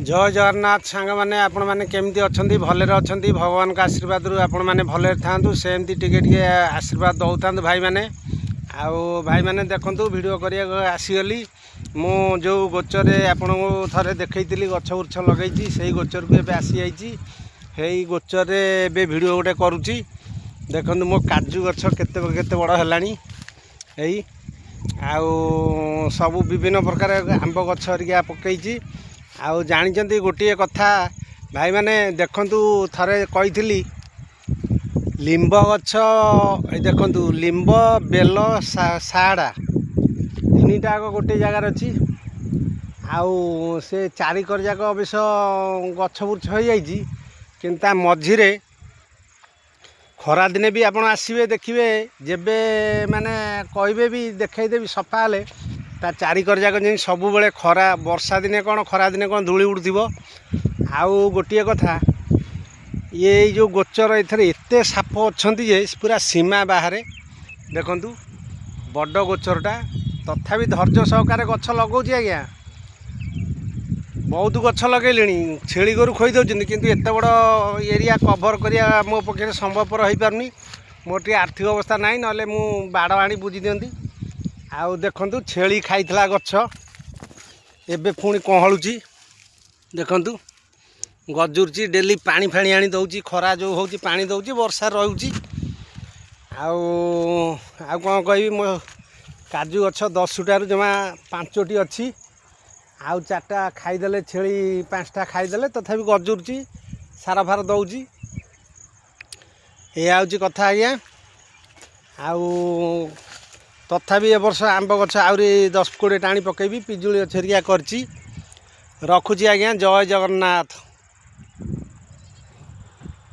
जय जगन्नाथ सांग मैंने आपण मैंने केमती अच्छा भलरे अच्छा भगवान का आशीर्वाद रू आपण मैंने भलरे था सेमती टे आशीर्वाद दौ था भाई मैंने आउ भाई मैंने देखूँ वीडियो करा आसीगली मु जो गोचर आपण को थे देखी गछ गुछ लगे से गोचर को एवं आसी जाइए गोचर एवं वीडियो गोटे करुच्ची देखो मो काजू गछ केते बड़ है आउ सब विभिन्न प्रकार आंब गछ हरिका पकई आउ जानी गोटे कथा भाई मैंने देखंतु थरे कही लिंब गछ देखंतु लिंब बेल साड़ा तीनटा आग गोटे जगार अच्छी आउ से चारिकर जाक अवश्य गछ बुछ हो जाइए किंतु मझिरे खरा दिने भी आप आसवे देखिए जेबे माने कहे भी देखईदेवी सफा हेले ता चारिकर जाक जी सब बेले खरा वर्षा दिने कौन खरा दिने कौन धूली उड़ुथिबो। आउ गोटे कथा ये जो गोचर एथरे एते साप अच्छी जे पूरा सीमा बाहर देखंतु बड़ गोचरटा तथापि धैर्य सहकार गछ लगौछि आज्ञा बहुत गछ लगे छेली गोरु खोई दौरान किंतु एत बड़ एरिया कभर करिया मो पक्षे संभवपर हो पारनी मोर टे आर्थिक अवस्था नाई नले मु बाड़ आनी बुझी दियंती। आउ देखंतु छेली खाइथला गछ एबे पुणी कहलुची देखंतु गजुरची डेली पानी फाणी आनी दउची खरा जो होउची पानी दउची वर्षा रहउची। आउ आउ कोन कहबी मो काजू गछ 10टारू जमा 5टी अच्छी आउ 4टा खाईदेले छेली 5टा खाईदेले तथापि गजुरची सारा फार दउची ये आउची कथा आज्ञा। आउ तथापि ए वर्ष आंब गछ आउरी 10-20 टाणी पकेबी पिजुली छेरिया करची रखुची आज्ञा। जय जगन्नाथ।